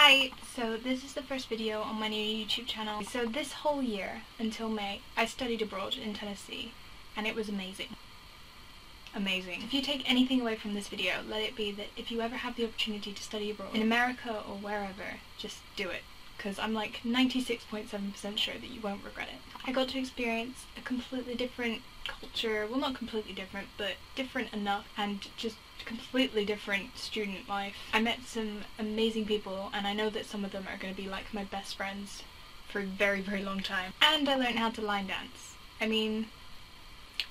Hi! So this is the first video on my new YouTube channel. So this whole year, until May, I studied abroad in Tennessee, and it was amazing. Amazing. If you take anything away from this video, let it be that if you ever have the opportunity to study abroad, in America or wherever, just do it. Because I'm like 96.7% sure that you won't regret it. I got to experience a completely different culture, well not completely different, but different enough, and just completely different student life. I met some amazing people, and I know that some of them are going to be like my best friends for a very, very long time. And I learned how to line dance. I mean,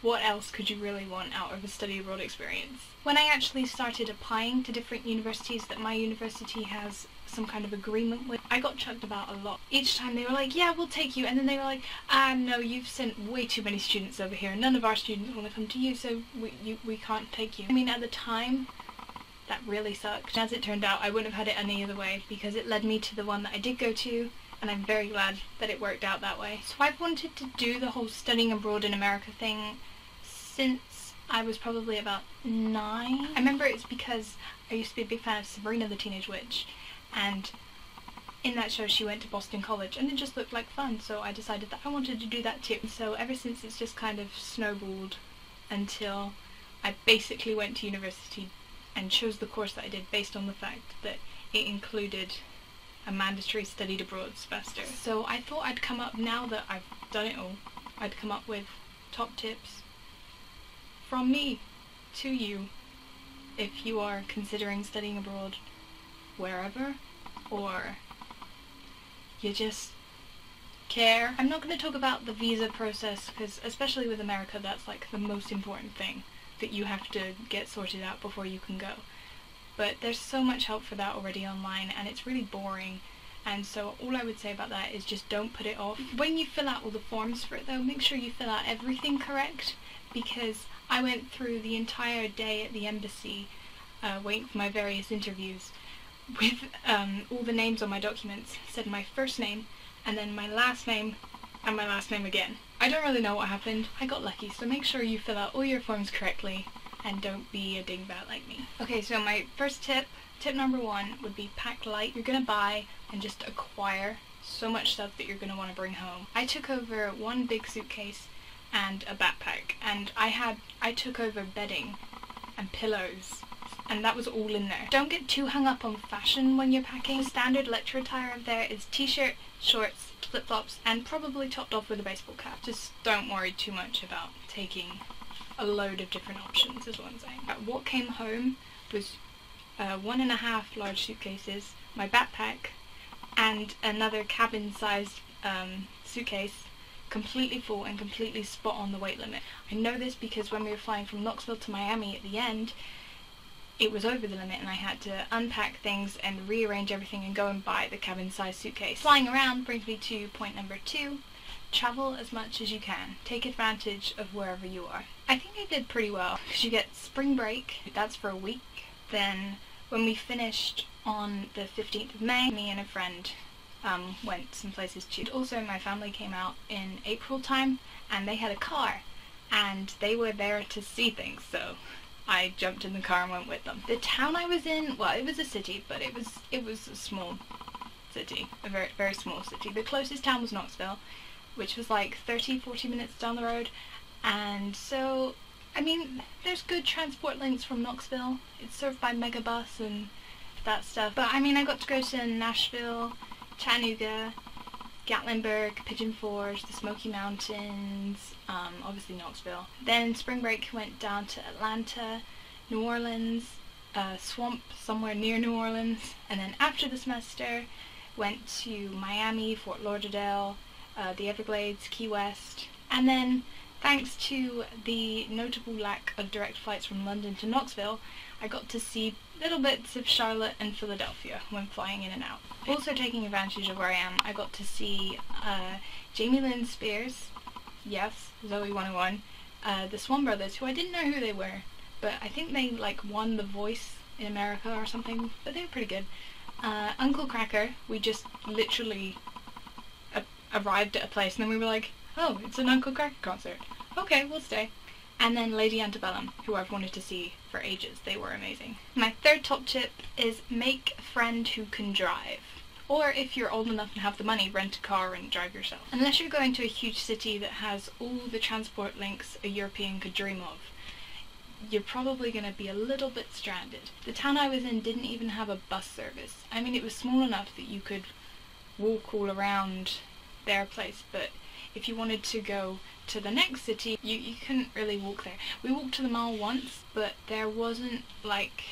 what else could you really want out of a study abroad experience? When I actually started applying to different universities that my university has some kind of agreement with, I got chucked about a lot. Each time they were like, yeah, we'll take you, and then they were like, no, you've sent way too many students over here, none of our students want to come to you, so we can't take you. I mean, at the time, that really sucked. As it turned out, I wouldn't have had it any other way, because it led me to the one that I did go to, and I'm very glad that it worked out that way. So I've wanted to do the whole studying abroad in America thing since I was probably about 9. I remember it's because I used to be a big fan of Sabrina the Teenage Witch, and in that show she went to Boston College and it just looked like fun, so I decided that I wanted to do that too. So ever since it's just kind of snowballed until I basically went to university and chose the course that I did based on the fact that it included a mandatory studied abroad semester. So I thought I'd come up, now that I've done it all, I'd come up with top tips from me to you if you are considering studying abroad wherever, or you just care. I'm not going to talk about the visa process, because especially with America, that's like the most important thing that you have to get sorted out before you can go. But there's so much help for that already online, and it's really boring, and so all I would say about that is just don't put it off. When you fill out all the forms for it though, make sure you fill out everything correct, because I went through the entire day at the embassy waiting for my various interviews with all the names on my documents said my first name and then my last name and my last name again. I don't really know what happened. I got lucky, so make sure you fill out all your forms correctly and don't be a dingbat like me. Okay, so my first tip number 1 would be pack light. You're gonna buy and just acquire so much stuff that you're gonna want to bring home. I took over one big suitcase and a backpack, and I took over bedding and pillows, and that was all in there. Don't get too hung up on fashion when you're packing. The standard lecture attire of there is t-shirt, shorts, flip-flops, and probably topped off with a baseball cap. Just don't worry too much about taking a load of different options, is what I'm saying. What came home was 1.5 large suitcases, my backpack, and another cabin-sized suitcase, completely full and completely spot on the weight limit. I know this because when we were flying from Knoxville to Miami at the end, it was over the limit and I had to unpack things and rearrange everything and go and buy the cabin-sized suitcase. Flying around brings me to point number 2. Travel as much as you can. Take advantage of wherever you are. I think I did pretty well, because you get spring break, that's for a week. Then when we finished on the 15th of May, me and a friend went some places too. Also my family came out in April time and they had a car and they were there to see things, so I jumped in the car and went with them. The town I was in, well, it was a city, but it was a small city, a very, very small city. The closest town was Knoxville, which was like 30-40 minutes down the road, and so, I mean, there's good transport links from Knoxville. It's served by Megabus and that stuff, but I mean, I got to go to Nashville, Chattanooga, Gatlinburg, Pigeon Forge, the Smoky Mountains, obviously Knoxville. Then spring break went down to Atlanta, New Orleans, Swamp somewhere near New Orleans, and then after the semester went to Miami, Fort Lauderdale, the Everglades, Key West, and then thanks to the notable lack of direct flights from London to Knoxville, I got to see little bits of Charlotte and Philadelphia when flying in and out. Also taking advantage of where I am, I got to see Jamie Lynn Spears, yes, Zoe 101, the Swan Brothers, who I didn't know who they were, but I think they like won The Voice in America or something, but they were pretty good. Uncle Cracker, we just literally arrived at a place and then we were like, oh, it's an Uncle Cracker concert. Okay, we'll stay. And then Lady Antebellum, who I've wanted to see for ages. They were amazing. My third top tip is make a friend who can drive. Or if you're old enough and have the money, rent a car and drive yourself. Unless you're going to a huge city that has all the transport links a European could dream of, you're probably going to be a little bit stranded. The town I was in didn't even have a bus service. I mean, it was small enough that you could walk all around their place, but if you wanted to go to the next city, you couldn't really walk there. We walked to the mall once, but there wasn't like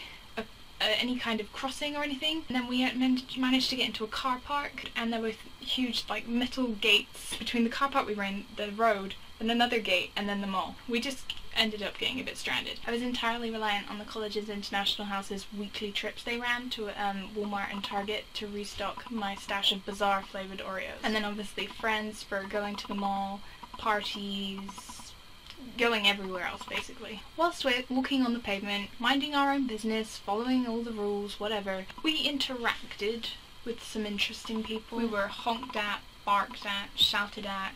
any kind of crossing or anything. And then we had managed to get into a car park, and there were huge like metal gates between the car park we were in, the road, and another gate, and then the mall. We just ended up getting a bit stranded. I was entirely reliant on the college's International House's weekly trips they ran to Walmart and Target to restock my stash of bizarre flavoured Oreos. And then obviously friends for going to the mall, parties, going everywhere else basically. Whilst we're walking on the pavement, minding our own business, following all the rules, whatever, we interacted with some interesting people. We were honked at, barked at, shouted at,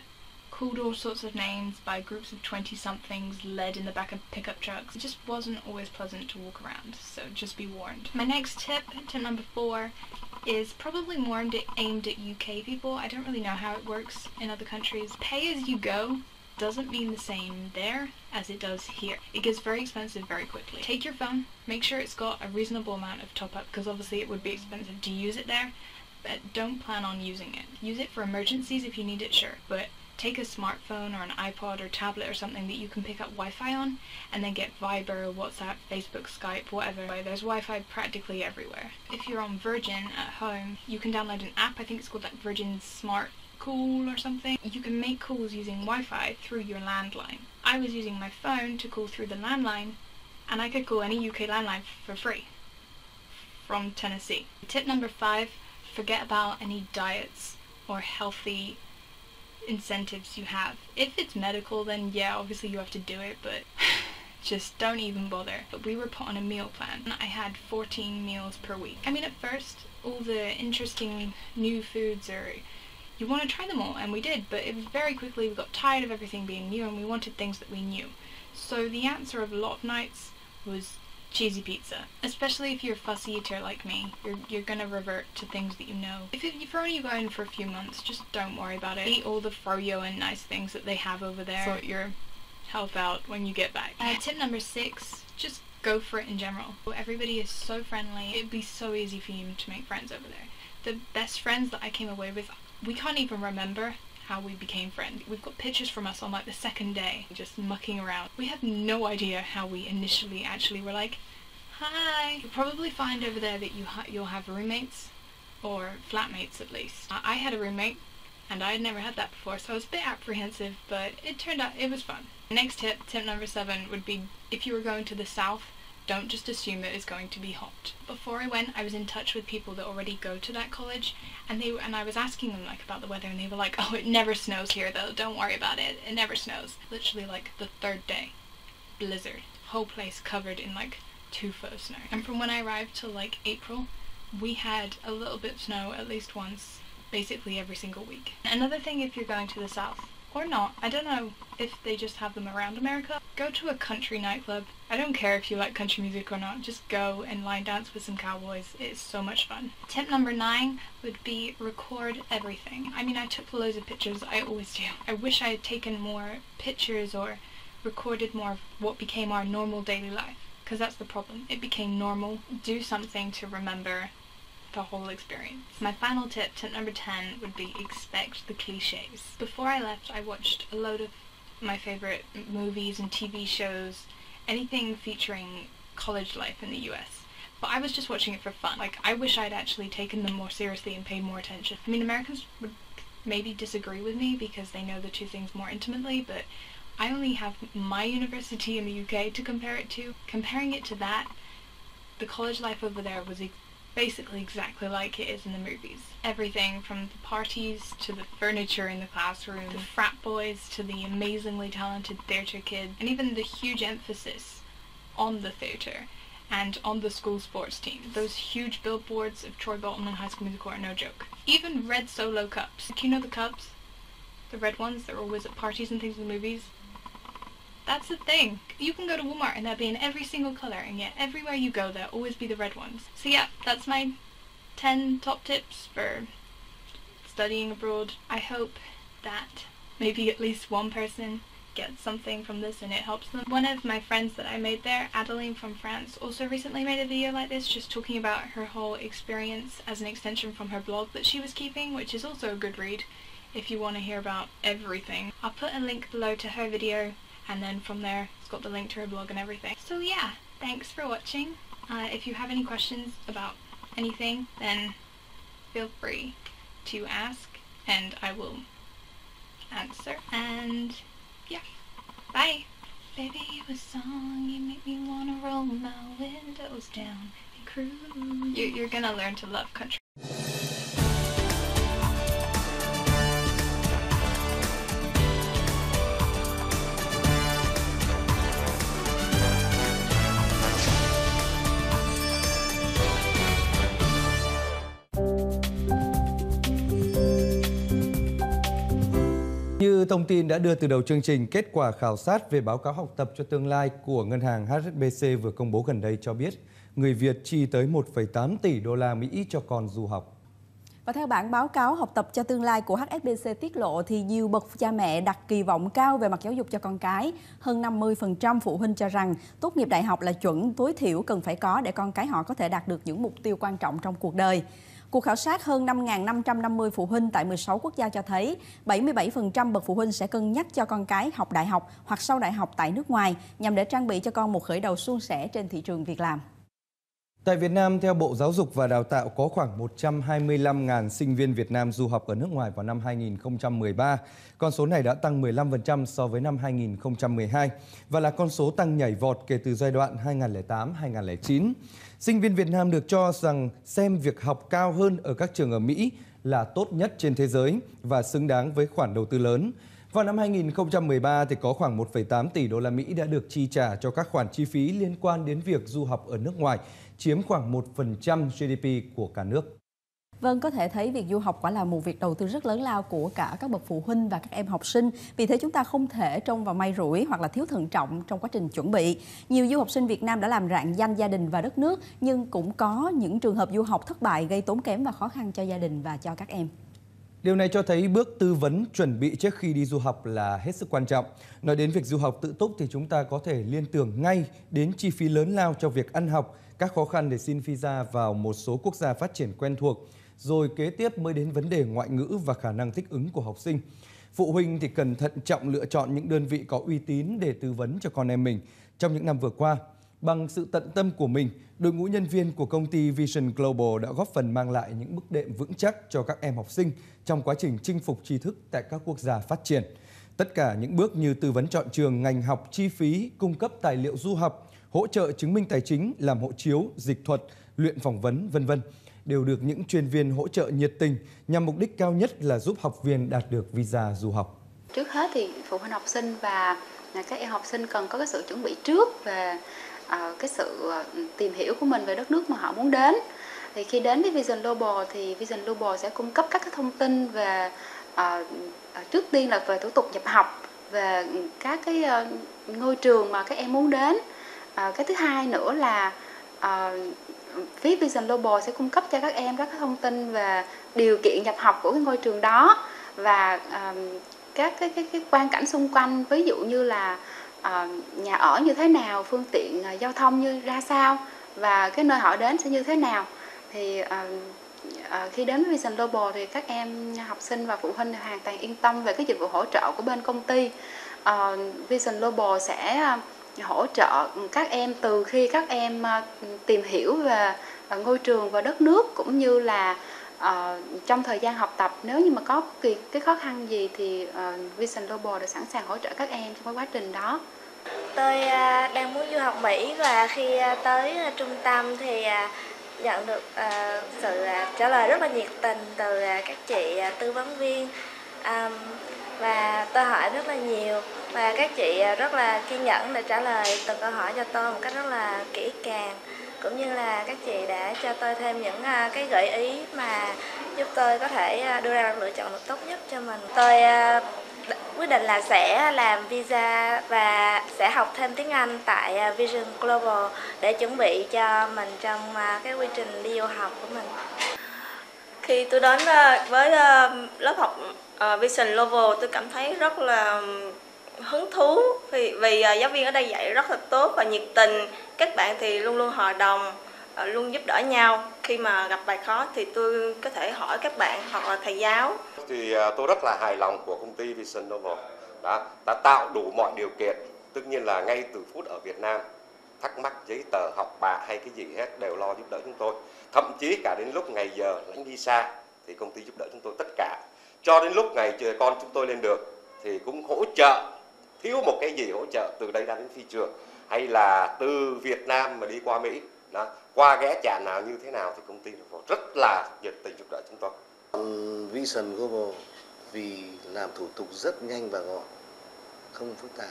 called all sorts of names by groups of 20-somethings led in the back of pickup trucks. It just wasn't always pleasant to walk around, so just be warned. My next tip number 4, is probably more aimed at UK people. I don't really know how it works in other countries. Pay as you go doesn't mean the same there as it does here. It gets very expensive very quickly. Take your phone, make sure it's got a reasonable amount of top up, because obviously it would be expensive to use it there, but don't plan on using it. Use it for emergencies if you need it, sure, but take a smartphone or an iPod or tablet or something that you can pick up Wi-Fi on, and then get Viber, WhatsApp, Facebook, Skype, whatever. There's Wi-Fi practically everywhere. If you're on Virgin at home, you can download an app, I think it's called like Virgin Smart Call or something. You can make calls using Wi-Fi through your landline. I was using my phone to call through the landline, and I could call any UK landline for free from Tennessee. Tip number 5, forget about any diets or healthy incentives you have. If it's medical, then yeah, obviously you have to do it, but just don't even bother. But we were put on a meal plan. I had 14 meals per week. I mean, at first, all the interesting new foods you want to try them all, and we did, but it was very quickly we got tired of everything being new and we wanted things that we knew. So the answer of a lot of nights was cheesy pizza. Especially if you're a fussy eater like me, you're gonna revert to things that you know. If you're only going for a few months, just don't worry about it. Eat all the froyo and nice things that they have over there. Sort your health out when you get back. Tip number 6, just go for it in general. Everybody is so friendly. It'd be so easy for you to make friends over there. The best friends that I came away with, we can't even remember how we became friends. We've got pictures from us on like the second day, just mucking around. We have no idea how we initially actually were like, hi. You'll probably find over there that you'll have roommates, or flatmates at least. I had a roommate, and I had never had that before, so I was a bit apprehensive, but it turned out it was fun. Next tip number 7, would be if you were going to the south, don't just assume that it's going to be hot. Before I went, I was in touch with people that already go to that college, and I was asking them like about the weather, and they were like, oh, it never snows here though, don't worry about it, it never snows. Literally like the 3rd day, blizzard. Whole place covered in like 2 foot of snow. And from when I arrived till like April, we had a little bit of snow at least once, basically every single week. Another thing, if you're going to the south, or not, I don't know if they just have them around America, go to a country nightclub. I don't care if you like country music or not, just go and line dance with some cowboys. It's so much fun. Tip number 9 would be record everything. I mean, I took loads of pictures, I always do. I wish I had taken more pictures or recorded more of what became our normal daily life, because that's the problem. It became normal. Do something to remember the whole experience. My final tip number 10, would be expect the cliches. Before I left, I watched a load of my favorite movies and TV shows, anything featuring college life in the US. But I was just watching it for fun. Like, I wish I'd actually taken them more seriously and paid more attention. I mean, Americans would maybe disagree with me because they know the two things more intimately, but I only have my university in the UK to compare it to. Comparing it to that, the college life over there was basically exactly like it is in the movies. Everything from the parties to the furniture in the classroom, the frat boys to the amazingly talented theatre kids, and even the huge emphasis on the theatre and on the school sports team. Those huge billboards of Troy Bolton and High School Musical are no joke. Even red Solo cups. Do you know the cups? The red ones that are always at parties and things in the movies? That's the thing. You can go to Walmart and they'll be in every single colour, and yet everywhere you go there'll always be the red ones. So yeah, that's my 10 top tips for studying abroad. I hope that maybe at least one person gets something from this and it helps them. One of my friends that I made there, Adeline from France, also recently made a video like this, just talking about her whole experience as an extension from her blog that she was keeping, which is also a good read if you want to hear about everything. I'll put a link below to her video, and then from there it's got the link to her blog and everything. So yeah, thanks for watching. If you have any questions about anything, then feel free to ask and I will answer. And yeah, bye. Baby, you a song, you make me wanna roll my windows down and cruise. You're gonna learn to love country. Như thông tin đã đưa từ đầu chương trình, kết quả khảo sát về báo cáo học tập cho tương lai của ngân hàng HSBC vừa công bố gần đây cho biết người Việt chi tới 1,8 tỷ đô la Mỹ cho con du học. Và theo bản báo cáo học tập cho tương lai của HSBC tiết lộ thì nhiều bậc cha mẹ đặt kỳ vọng cao về mặt giáo dục cho con cái. Hơn 50% phụ huynh cho rằng tốt nghiệp đại học là chuẩn tối thiểu cần phải có để con cái họ có thể đạt được những mục tiêu quan trọng trong cuộc đời. Cuộc khảo sát hơn 5.550 phụ huynh tại 16 quốc gia cho thấy 77% bậc phụ huynh sẽ cân nhắc cho con cái học đại học hoặc sau đại học tại nước ngoài nhằm để trang bị cho con một khởi đầu suôn sẻ trên thị trường việc làm. Tại Việt Nam, theo Bộ Giáo dục và Đào tạo, có khoảng 125.000 sinh viên Việt Nam du học ở nước ngoài vào năm 2013. Con số này đã tăng 15% so với năm 2012 và là con số tăng nhảy vọt kể từ giai đoạn 2008-2009. Sinh viên Việt Nam được cho rằng xem việc học cao hơn ở các trường ở Mỹ là tốt nhất trên thế giới và xứng đáng với khoản đầu tư lớn. Vào năm 2013 thì có khoảng 1,8 tỷ đô la Mỹ đã được chi trả cho các khoản chi phí liên quan đến việc du học ở nước ngoài, chiếm khoảng 1% GDP của cả nước. Vâng, có thể thấy việc du học quả là một việc đầu tư rất lớn lao của cả các bậc phụ huynh và các em học sinh. Vì thế chúng ta không thể trông vào may rủi hoặc là thiếu thận trọng trong quá trình chuẩn bị. Nhiều du học sinh Việt Nam đã làm rạng danh gia đình và đất nước, nhưng cũng có những trường hợp du học thất bại gây tốn kém và khó khăn cho gia đình và cho các em. Điều này cho thấy bước tư vấn chuẩn bị trước khi đi du học là hết sức quan trọng. Nói đến việc du học tự túc thì chúng ta có thể liên tưởng ngay đến chi phí lớn lao cho việc ăn học, các khó khăn để xin visa vào một số quốc gia phát triển quen thuộc, rồi kế tiếp mới đến vấn đề ngoại ngữ và khả năng thích ứng của học sinh. Phụ huynh thì cần thận trọng lựa chọn những đơn vị có uy tín để tư vấn cho con em mình. Trong những năm vừa qua, bằng sự tận tâm của mình, đội ngũ nhân viên của công ty Vision Global đã góp phần mang lại những bước đệm vững chắc cho các em học sinh trong quá trình chinh phục tri thức tại các quốc gia phát triển. Tất cả những bước như tư vấn chọn trường, ngành học, chi phí, cung cấp tài liệu du học, hỗ trợ chứng minh tài chính, làm hộ chiếu, dịch thuật, luyện phỏng vấn, v.v. đều được những chuyên viên hỗ trợ nhiệt tình nhằm mục đích cao nhất là giúp học viên đạt được visa du học. Trước hết thì phụ huynh học sinh và các em học sinh cần có cái sự chuẩn bị trước về cái sự tìm hiểu của mình về đất nước mà họ muốn đến. Thì khi đến với Vision Global thì Vision Global sẽ cung cấp các cái thông tin về trước tiên là về thủ tục nhập học, về các cái ngôi trường mà các em muốn đến. Cái thứ hai nữa là phía Vision Global sẽ cung cấp cho các em các cái thông tin về điều kiện nhập học của cái ngôi trường đó và các cái quang cảnh xung quanh, ví dụ như là nhà ở như thế nào, phương tiện giao thông như ra sao và cái nơi họ đến sẽ như thế nào. Thì khi đến với Vision Global thì các em học sinh và phụ huynh hoàn toàn yên tâm về cái dịch vụ hỗ trợ của bên công ty. Vision Global sẽ hỗ trợ các em từ khi các em tìm hiểu về ngôi trường và đất nước, cũng như là trong thời gian học tập, nếu như mà có cái khó khăn gì thì Vision Global đã sẵn sàng hỗ trợ các em trong cái quá trình đó. Tôi đang muốn du học Mỹ và khi tới trung tâm thì nhận được sự trả lời rất là nhiệt tình từ các chị tư vấn viên, và tôi hỏi rất là nhiều và các chị rất là kiên nhẫn để trả lời từng câu hỏi cho tôi một cách rất là kỹ càng, cũng như là các chị đã cho tôi thêm những cái gợi ý mà giúp tôi có thể đưa ra lựa chọn được tốt nhất cho mình. Tôi quyết định là sẽ làm visa và sẽ học thêm tiếng Anh tại Vision Global để chuẩn bị cho mình trong cái quy trình đi du học của mình. Khi tôi đến với lớp học Vision Global, tôi cảm thấy rất là hứng thú vì giáo viên ở đây dạy rất là tốt và nhiệt tình. Các bạn thì luôn luôn hòa đồng, luôn giúp đỡ nhau. Khi mà gặp bài khó thì tôi có thể hỏi các bạn hoặc là thầy giáo. Thì tôi rất là hài lòng của công ty Vision Global đã tạo đủ mọi điều kiện. Tất nhiên là ngay từ phút ở Việt Nam, thắc mắc giấy tờ, học bạ hay cái gì hết đều lo giúp đỡ chúng tôi. Thậm chí cả đến lúc ngày giờ lãnh đi xa thì công ty giúp đỡ chúng tôi tất cả. Cho đến lúc ngày con chúng tôi lên được thì cũng hỗ trợ, thiếu một cái gì hỗ trợ từ đây ra đến phi trường, hay là từ Việt Nam mà đi qua Mỹ, qua ghé trạm nào như thế nào thì công ty rất là nhiệt tình giúp đỡ chúng tôi. Vision Global vì làm thủ tục rất nhanh và gọn, không phức tạp.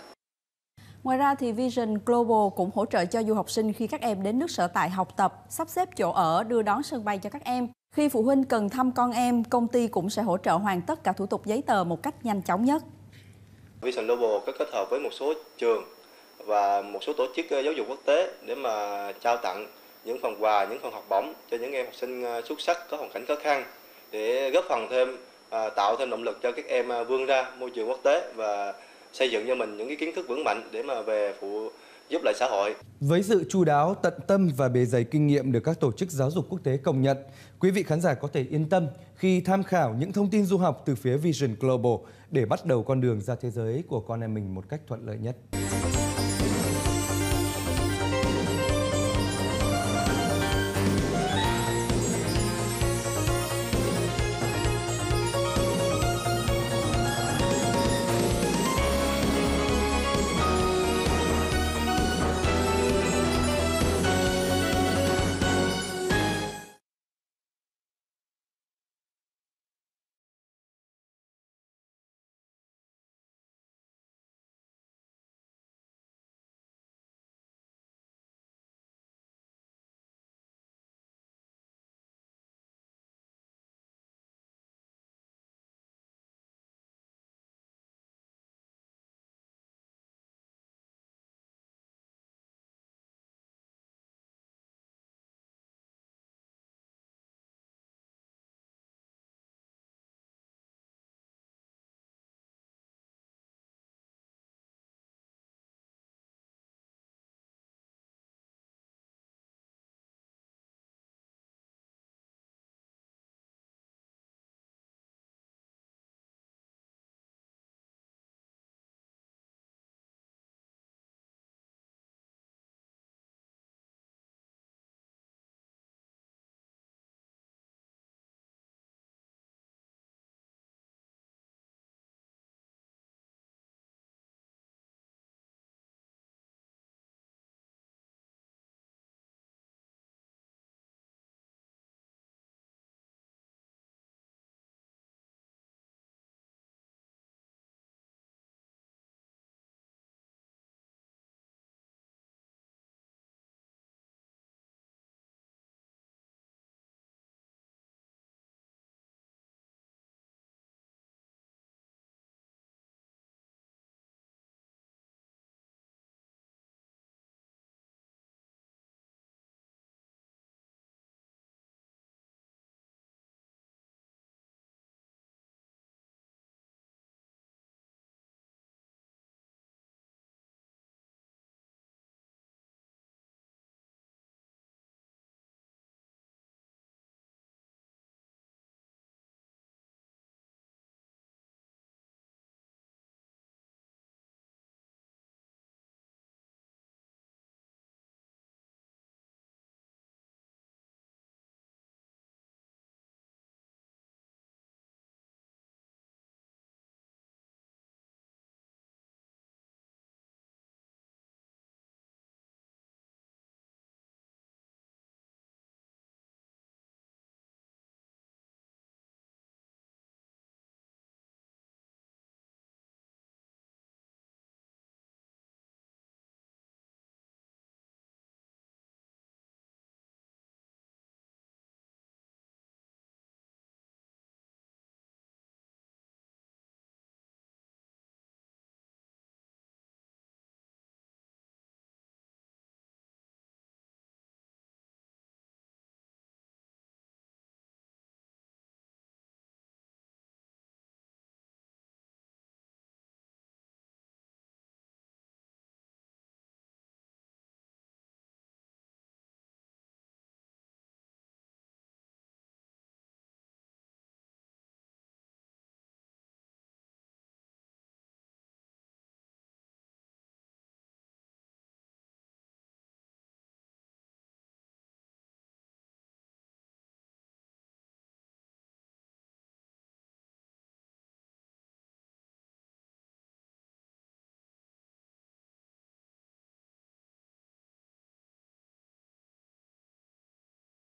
Ngoài ra thì Vision Global cũng hỗ trợ cho du học sinh khi các em đến nước sở tại học tập, sắp xếp chỗ ở, đưa đón sân bay cho các em. Khi phụ huynh cần thăm con em, công ty cũng sẽ hỗ trợ hoàn tất cả thủ tục giấy tờ một cách nhanh chóng nhất. Vision Global có kết hợp với một số trường và một số tổ chức giáo dục quốc tế để mà trao tặng những phần quà, những phần học bổng cho những em học sinh xuất sắc có hoàn cảnh khó khăn, để góp phần thêm tạo thêm động lực cho các em vươn ra môi trường quốc tế và xây dựng cho mình những cái kiến thức vững mạnh để mà về phụ giúp lại xã hội. Với sự chu đáo, tận tâm và bề dày kinh nghiệm được các tổ chức giáo dục quốc tế công nhận, quý vị khán giả có thể yên tâm khi tham khảo những thông tin du học từ phía Vision Global để bắt đầu con đường ra thế giới của con em mình một cách thuận lợi nhất.